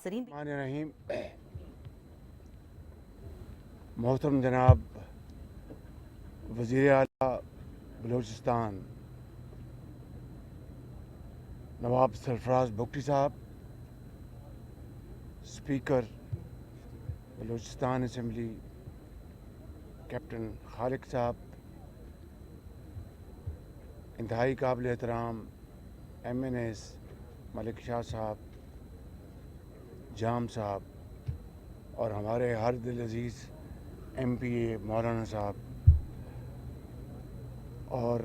नाजरीन। रहीम, मोहतरम जनाब वज़ीर आला बलूचिस्तान नवाब सरफराज बुगटी साहब, स्पीकर बलूचिस्तान असम्बली कैप्टन खालिक साहब, इंतहाई काबिल एहतराम MNS मलिक शाह साहब, जाम साहब और हमारे हर दिल अजीज़ MPA मौलाना साहब और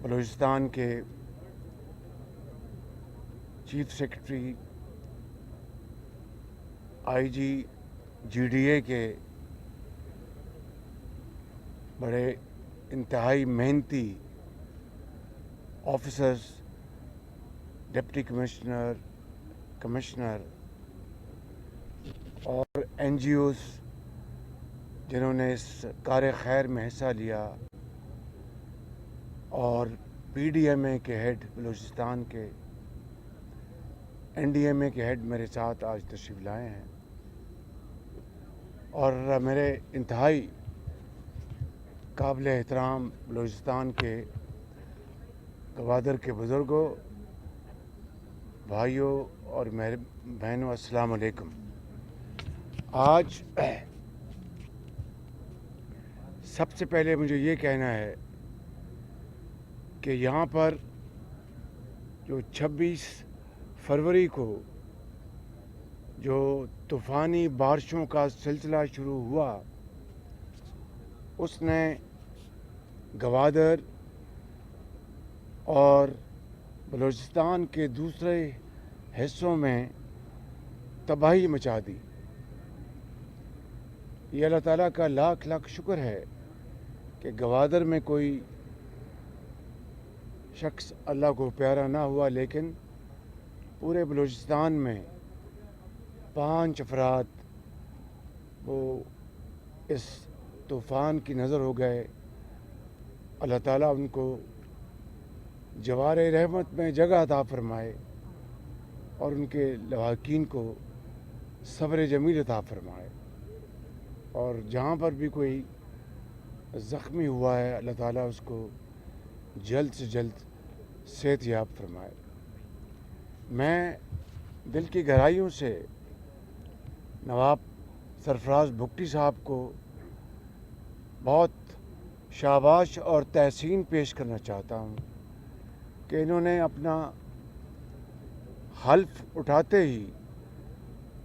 बलूचिस्तान के चीफ सेक्रेटरी IG GDA के बड़े इंतहाई मेहनती ऑफिसर्स, डिप्टी कमिश्नर, कमिश्नर और NGOs जिन्होंने इस कार्य खैर में हिस्सा लिया, और PDMA के हेड बलूचिस्तान के, NDMA के हेड मेरे साथ आज तशरीफ़ लाए हैं, और मेरे इंतहाई काबिल एहतराम बलूचिस्तान के गवादर के बुज़ुर्गों, भाइयों और मेरे बहनों, अस्सलाम वालेकुम। आज सबसे पहले मुझे ये कहना है कि यहाँ पर जो 26 फरवरी को जो तूफ़ानी बारिशों का सिलसिला शुरू हुआ, उसने गवादर और बलूचिस्तान के दूसरे हिस्सों में तबाही मचा दी। ये अल्लाह ताला का लाख लाख शुक्र है कि गवादर में कोई शख्स अल्लाह को प्यारा ना हुआ, लेकिन पूरे बलूचिस्तान में 5 अफराद वो इस तूफ़ान की नज़र हो गए। अल्लाह ताला उनको जवारे रहमत में जगह अता फरमाए और उनके लवाकिन को सब्र जमील अता फरमाए, और जहाँ पर भी कोई ज़ख्मी हुआ है अल्लाह ताला उसको जल्द से जल्द सेहतयाब फरमाए। मैं दिल की गहराइयों से नवाब सरफराज बुगटी साहब को बहुत शाबाश और तहसीन पेश करना चाहता हूँ कि इन्होंने अपना हल्फ उठाते ही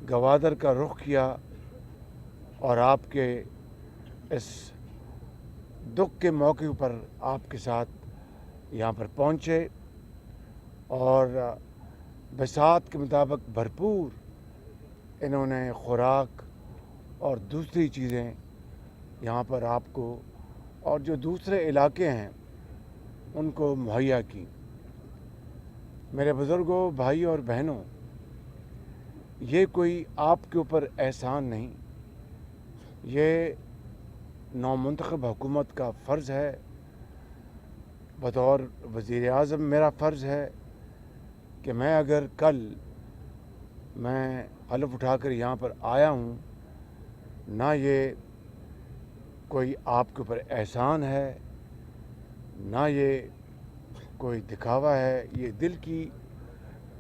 गवादर का रुख किया और आपके इस दुख के मौके पर आपके साथ यहाँ पर पहुँचे, और बसात के मुताबिक भरपूर इन्होंने खुराक और दूसरी चीज़ें यहाँ पर आपको और जो दूसरे इलाके हैं उनको मुहैया की। मेरे बुज़ुर्गों, भाई और बहनों, ये कोई आपके ऊपर एहसान नहीं, ये नौमुंतखब हुकूमत का फ़र्ज़ है। बतौर वज़ीर आज़म मेरा फ़र्ज़ है कि मैं अगर कल मैं हलफ उठाकर यहाँ पर आया हूँ, ना ये कोई आपके ऊपर एहसान है, ना ये कोई दिखावा है, ये दिल की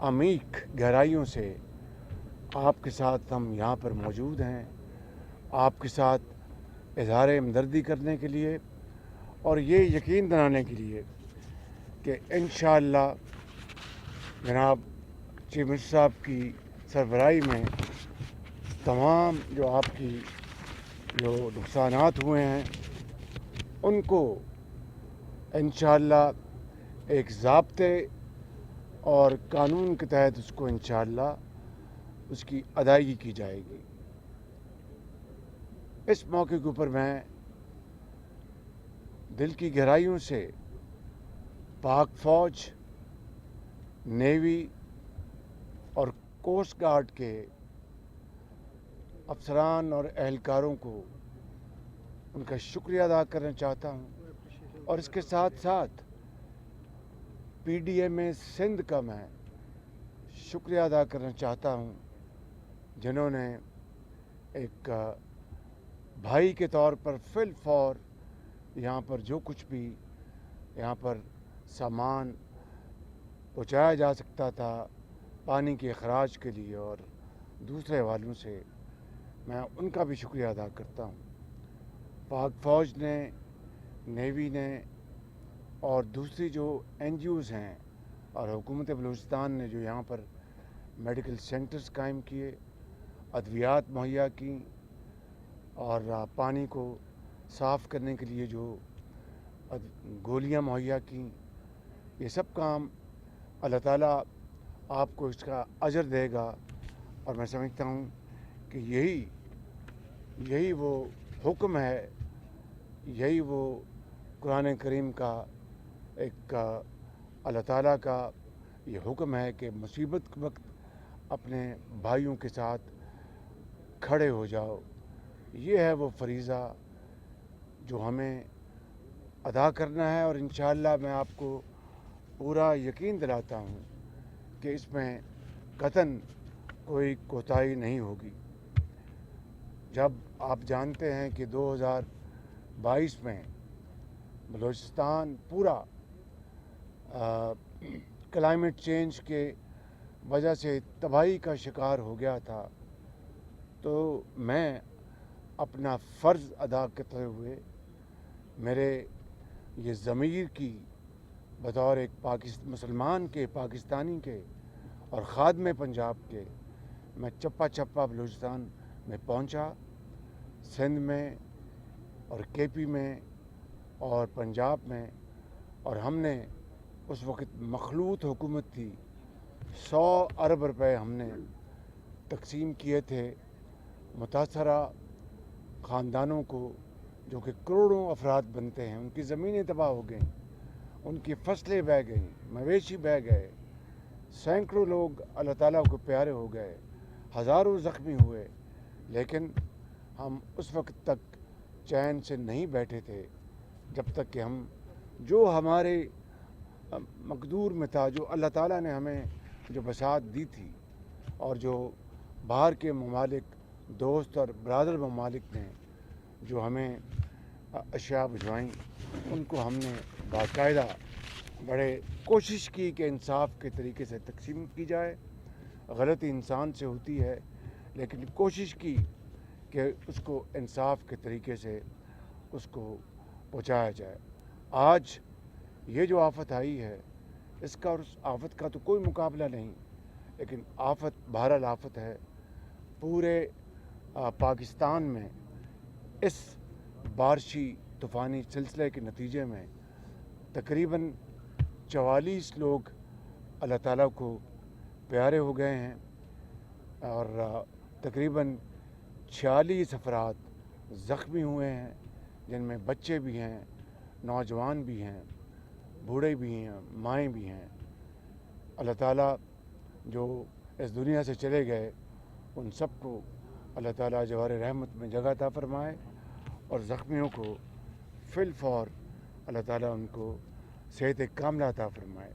अमीक गहराइयों से आपके साथ हम यहाँ पर मौजूद हैं, आपके साथ इज़हार हमदर्दी करने के लिए और ये यकीन दिलाने के लिए कि इंशाअल्लाह जनाब चीफ मिनिस्टर साहब की सरबराही में तमाम जो आपकी जो नुकसानात हुए हैं उनको इंशाअल्लाह एक ज़ाब्ते और कानून के तहत उसको इंशाअल्लाह उसकी अदायगी की जाएगी। इस मौके के ऊपर मैं दिल की गहराइयों से पाक फ़ौज, नेवी और कोस्ट गार्ड के अफसरान और एहलकारों को उनका शुक्रिया अदा करना चाहता हूँ, और इसके साथ साथ PDMA सिंध का मैं शुक्रिया अदा करना चाहता हूँ जिन्होंने एक भाई के तौर पर फिल फॉर यहाँ पर जो कुछ भी यहाँ पर सामान पहुँचाया जा सकता था पानी के अखराज के लिए और दूसरे हवालों से, मैं उनका भी शुक्रिया अदा करता हूँ। पाक फ़ौज ने, नेवी ने और दूसरी जो NGOs हैं और हुकूमत बलूचिस्तान ने जो यहाँ पर मेडिकल सेंटर्स कायम किए, अद्वियात मुहैया की और पानी को साफ़ करने के लिए जो गोलियाँ मुहैया की, ये सब काम अल्लाह ताला आपको इसका अजर देगा। और मैं समझता हूँ कि यही वो हुक्म है, यही वो कुरान करीम का एक अल्लाह ताला का ये हुक्म है कि मुसीबत के वक्त अपने भाइयों के साथ खड़े हो जाओ। ये है वो फरीज़ा जो हमें अदा करना है और इंशाअल्लाह मैं आपको पूरा यकीन दिलाता हूँ कि इसमें कतन कोई कोताही नहीं होगी। जब आप जानते हैं कि 2022 में बलूचिस्तान पूरा क्लाइमेट चेंज के वजह से तबाही का शिकार हो गया था, तो मैं अपना फ़र्ज़ अदा करते हुए मेरे ये ज़मीर की बतौर एक मुसलमान के, पाकिस्तानी के और ख़ादम पंजाब के, मैं चप्पा चप्पा बलूचिस्तान में पहुंचा, सिंध में और KP में और पंजाब में। और हमने उस वक़्त मखलूत हुकूमत थी, 100 अरब रुपए हमने तकसीम किए थे मुतासरा ख़ानदानों को, जो कि करोड़ों अफराद बनते हैं। उनकी ज़मीनें तबाह हो गईं, उनकी फसलें बह गईं, मवेशी बह गए, सैकड़ों लोग अल्लाह ताला को प्यारे हो गए, हज़ारों ज़ख्मी हुए। लेकिन हम उस वक्त तक चैन से नहीं बैठे थे जब तक कि हम जो हमारे मकदूर में था, जो अल्लाह ताला ने हमें जो बसात दी थी और जो बाहर के ममालिक, दोस्त और ब्रादर ममालिक ने जो हमें अशिया भिजवाईं, उनको हमने बाकायदा बड़े कोशिश की कि इंसाफ के तरीके से तकसीम की जाए। गलती इंसान से होती है, लेकिन कोशिश की कि उसको इंसाफ के तरीके से उसको पहुँचाया जाए। आज ये जो आफत आई है, इसका और उस आफत का तो कोई मुकाबला नहीं, लेकिन आफत बहरहाल आफत है। पूरे पाकिस्तान में इस बारिशी तूफ़ानी सिलसिले के नतीजे में तकरीबन 44 लोग अल्लाह ताला को प्यारे हो गए हैं और तकरीबन 46 अफराद ज़ख्मी हुए हैं, जिनमें बच्चे भी हैं, नौजवान भी हैं, बूढ़े भी हैं, माएँ भी हैं। अल्लाह ताला जो इस दुनिया से चले गए, उन सबको अल्लाह ताला जवार रहमत में जगह अता फरमाए और ज़ख्मियों को फिल फॉर अल्लाह ताला उनको सेहत कामिला अता फरमाए।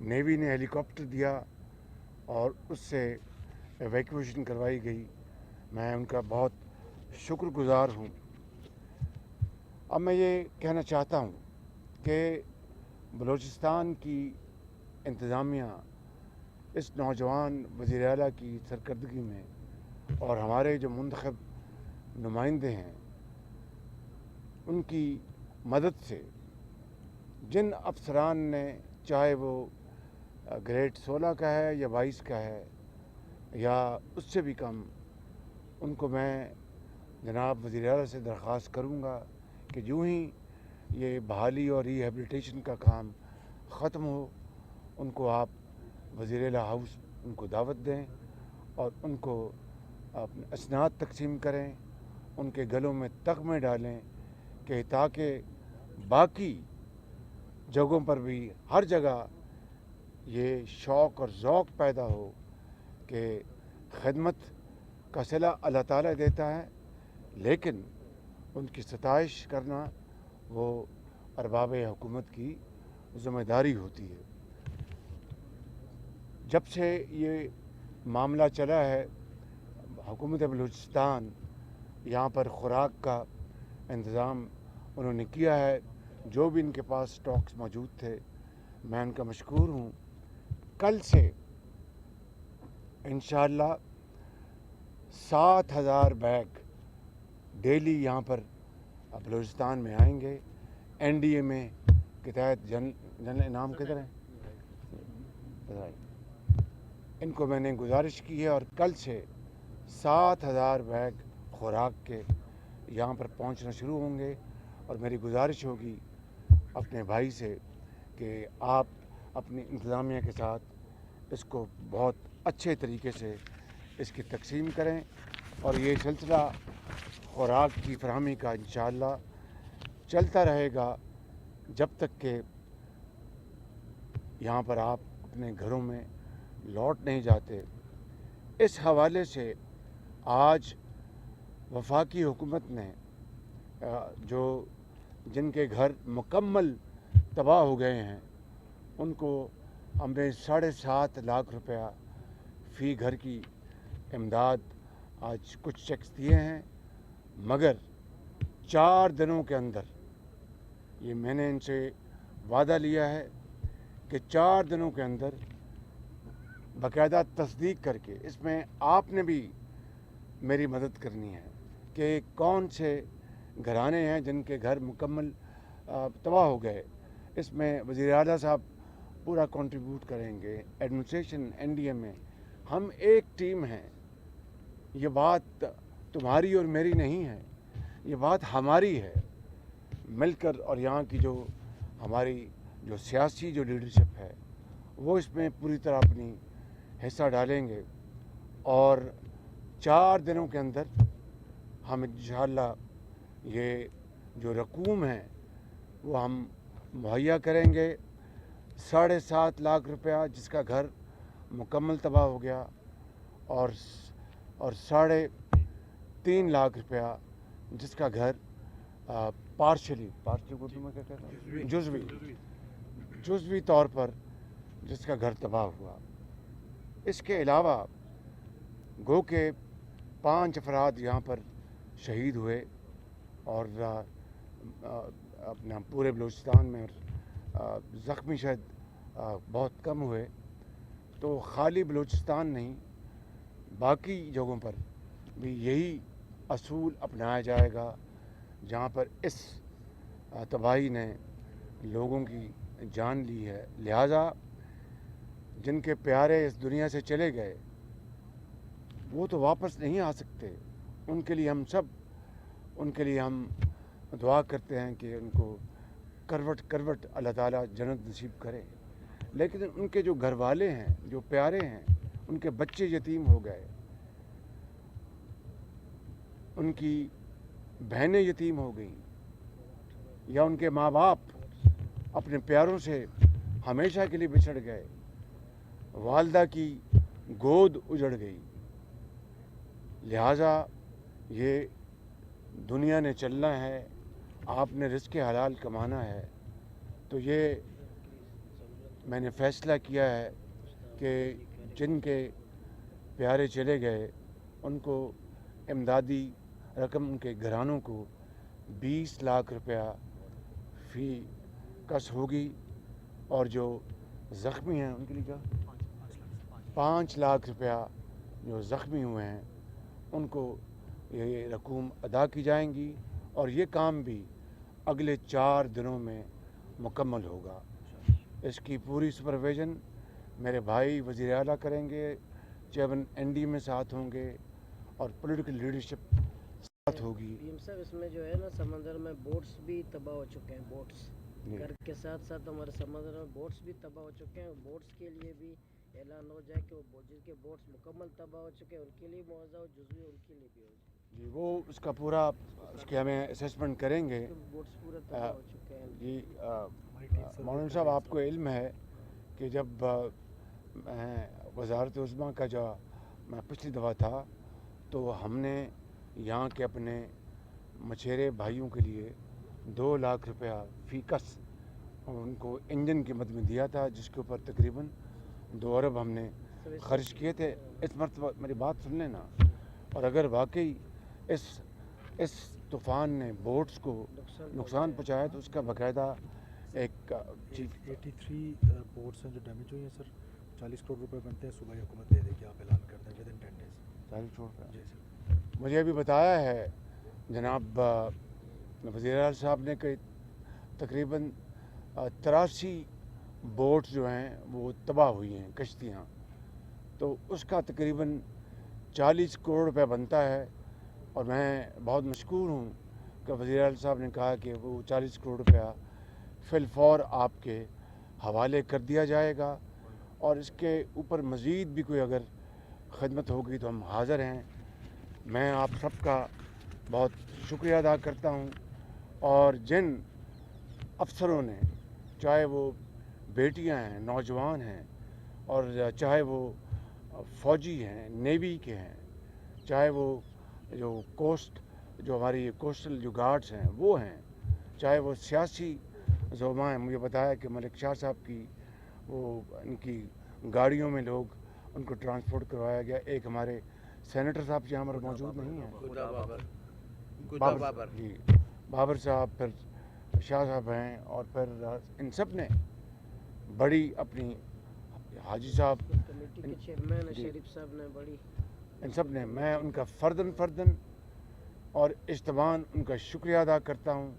नेवी ने हेलीकॉप्टर दिया और उससे एवैक्यूएशन करवाई गई, मैं उनका बहुत शुक्रगुज़ार हूँ। अब मैं ये कहना चाहता हूँ कि बलूचिस्तान की इंतज़ामिया इस नौजवान वज़ीर आला की सरकर्दगी में और हमारे जो मुंतखब नुमाइंदे हैं, उनकी मदद से जिन अफसरान ने, चाहे वो ग्रेड 16 का है या 22 का है या उससे भी कम, उनको मैं जनाब वज़ीर आला से दरख्वास्त करूँगा कि यूँ ही ये बहाली और रिहेबिलिटेशन का काम ख़त्म हो, उनको आप वज़ीर आला हाउस उनको दावत दें और उनको अपने असनाद तकसीम करें, उनके गलों में तगमे डालें कि ताकि बाकी जगहों पर भी हर जगह ये शौक़ और ज़ौक़ पैदा हो कि खिदमत का सिला अल्लाह ताला देता है, लेकिन उनकी सताइश करना वो अरबाब हुकूमत की ज़िम्मेदारी होती है। जब से ये मामला चला है, हुकूमत बलूचिस्तान यहाँ पर खुराक का इंतज़ाम उन्होंने किया है। जो भी इनके पास स्टॉक्स मौजूद थे, मैं उनका मशकूर हूँ। कल से इंशाअल्लाह 7,000 बैग डेली यहाँ पर बलूचिस्तान में आएंगे। NDMA के तहत जनरल इनाम किधर है, इनको मैंने गुजारिश की है और कल से 7,000 बैग खुराक के यहाँ पर पहुँचना शुरू होंगे। और मेरी गुजारिश होगी अपने भाई से कि आप अपनी इंतज़ामिया के साथ इसको बहुत अच्छे तरीके से इसकी तकसीम करें और ये सिलसिला खुराक की फरहमी का इंशाअल्लाह चलता रहेगा जब तक कि यहाँ पर आप अपने घरों में लौट नहीं जाते। इस हवाले से आज वफाकी हुकूमत ने जो जिनके घर मुकम्मल तबाह हो गए हैं उनको हमें 7.5 लाख रुपया फ़ी घर की इमदाद आज कुछ चेक्स दिए हैं, मगर 4 दिनों के अंदर, ये मैंने इनसे वादा लिया है कि 4 दिनों के अंदर बाकायदा तस्दीक करके इसमें आपने भी मेरी मदद करनी है कि कौन से घराने हैं जिनके घर मुकम्मल तबाह हो गए। इसमें वज़ीर आला साहब पूरा कंट्रीब्यूट करेंगे, एडमिनिस्ट्रेशन, NDMA, हम एक टीम हैं। ये बात तुम्हारी और मेरी नहीं है, ये बात हमारी है मिलकर। और यहाँ की जो हमारी जो सियासी जो लीडरशिप है वो इसमें पूरी तरह अपनी हिस्सा डालेंगे और 4 दिनों के अंदर हम इंशाअल्लाह ये जो रकूम है वो हम मुहैया करेंगे। 7.5 लाख रुपया जिसका घर मुकम्मल तबाह हो गया और 3.5 लाख रुपया जिसका घर पार्शली उर्दू में क्या कहते हैं, जुज़वी तौर पर जिसका घर तबाह हुआ। इसके अलावा गो के 5 अफराद यहाँ पर शहीद हुए और अपना पूरे बलूचिस्तान में ज़ख्मी शायद बहुत कम हुए। तो खाली बलूचिस्तान नहीं, बाकी जगहों पर भी यही असूल अपनाया जाएगा जहाँ पर इस तबाही ने लोगों की जान ली है। लिहाजा जिनके प्यारे इस दुनिया से चले गए वो तो वापस नहीं आ सकते। उनके लिए हम दुआ करते हैं कि उनको करवट अल्लाह ताला जन्नत नसीब करे। लेकिन उनके जो घर वाले हैं, जो प्यारे हैं, उनके बच्चे यतीम हो गए, उनकी बहनें यतीम हो गईं, या उनके माँ बाप अपने प्यारों से हमेशा के लिए बिछड़ गए, वालदा की गोद उजड़ गई। लिहाजा ये दुनिया ने चलना है, आपने रिज़्क़ हलाल कमाना है। तो ये मैंने फ़ैसला किया है कि जिनके प्यारे चले गए उनको इमदादी रकम उनके घरानों को 20 लाख रुपया फ़ी कस होगी और जो ज़ख्मी हैं उनके लिए क्या 5 लाख रुपया जो ज़ख्मी हुए हैं उनको ये रकूम अदा की जाएंगी और ये काम भी अगले 4 दिनों में मुकम्मल होगा। इसकी पूरी सुपरविज़न मेरे भाई वज़ीर आला करेंगे, चेयरमैन NDMA साथ होंगे और पॉलिटिकल लीडरशिप साथ होगी। सर इसमें जो है ना समंदर में बोट्स भी तबाह हो चुके हैं, बोट्स घर के साथ साथ हमारे समंदर में बोट्स भी तबाह हो चुके हैं। बोट्स के लिए भी ऐलान हो जाए कि वो जिनके बोट्स मुकम्मल तबाह हो चुके हैं उनके लिए मुआवजा हो, जुज़वी उनके लिए भी हो जाए। जी वो उसका पूरा उसके हमें असेसमेंट करेंगे। बोट्स पूरे तबाह हो चुके हैं जी मौलाना साहब आपको इल्म है कि जब वज़ारत उज़्मा का जो मैं पिछली दफ़ा था तो हमने यहाँ के अपने मछेरे भाइयों के लिए 2 लाख रुपया फ़ी कस उनको इंजन की मद में दिया था, जिसके ऊपर तकरीबन 2 अरब हमने खर्च किए थे। इस मरतबा मेरी बात सुन लेना, और अगर वाकई इस तूफ़ान ने बोट्स को नुकसान पहुँचाया तो उसका बाकायदा एक चीफ 83 बोट्स हैं जो डैमेज हुई हैं सर। 40 करोड़ रुपए बनते हैं, सुबह ही हुकूमत दे देगी, आप ऐलान कर दें विद इन 10 डेज। 40 करोड़ जी सर। मुझे अभी बताया है जनाब वज़ीर आला साहब ने कि तकरीबन 83 बोट जो हैं वो तबाह हुई हैं, कश्तियाँ, तो उसका तकरीबन 40 करोड़ रुपए बनता है। और मैं बहुत मशकूर हूँ कि वज़ीर आला साहब ने कहा कि वो 40 करोड़ रुपया फिलफौर आपके हवाले कर दिया जाएगा, और इसके ऊपर मज़ीद भी कोई अगर खिदमत होगी तो हम हाज़िर हैं। मैं आप सबका बहुत शुक्रिया अदा करता हूँ, और जिन अफसरों ने, चाहे वो बेटियां हैं, नौजवान हैं, और चाहे वो फ़ौजी हैं, नेवी के हैं, चाहे वो जो जो हमारी कोस्टल जो गार्ड्स हैं वो हैं, चाहे वो सियासी ज़ोमा हैं। मुझे बताया कि मलिक शाह साहब की इनकी गाड़ियों में लोग उनको ट्रांसपोर्ट करवाया गया। एक हमारे सेनेटर साहब यहाँ पर मौजूद नहीं हैं, बाबर जी, बाबर साहब, फिर शाह साहब हैं, और फिर इन सब ने बड़ी अपनी, हाजी साहब कमेटी के चेयरमैन शरीफ साहब ने बड़ी, इन सब ने, मैं उनका फ़र्दन और इज्तमान उनका शुक्रिया अदा करता हूँ।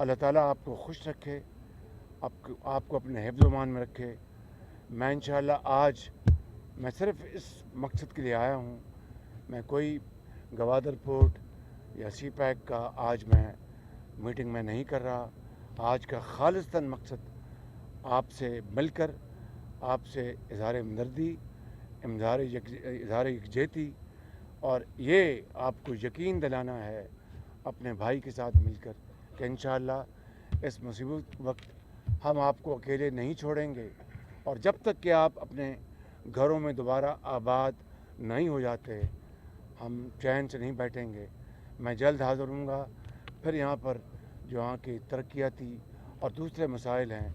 अल्लाह ताला आपको खुश रखे, आपको अपने हिफ्ज़-ओ-मान में रखे। मैं इंशाअल्लाह आज मैं सिर्फ़ इस मकसद के लिए आया हूँ, मैं कोई गवादर पोर्ट या सी पैक का आज मैं मीटिंग में नहीं कर रहा। आज का खालिस्तन मकसद आपसे मिलकर, आपसे इज़हार हमदर्दी, इज़हार यकजहती, और ये आपको यकीन दिलाना है अपने भाई के साथ मिलकर कि इंशाअल्लाह इस मुसीबत वक्त हम आपको अकेले नहीं छोड़ेंगे, और जब तक कि आप अपने घरों में दोबारा आबाद नहीं हो जाते हम चैन से नहीं बैठेंगे। मैं जल्द हाज़िर होऊंगा, फिर यहाँ पर जो यहाँ की तरक्याती और दूसरे मसाइल हैं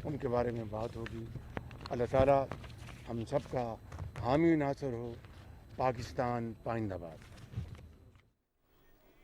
उनके बारे में बात होगी। अल्लाह ताला हम सब का हामी नासर हो। पाकिस्तान पाइंदाबाद।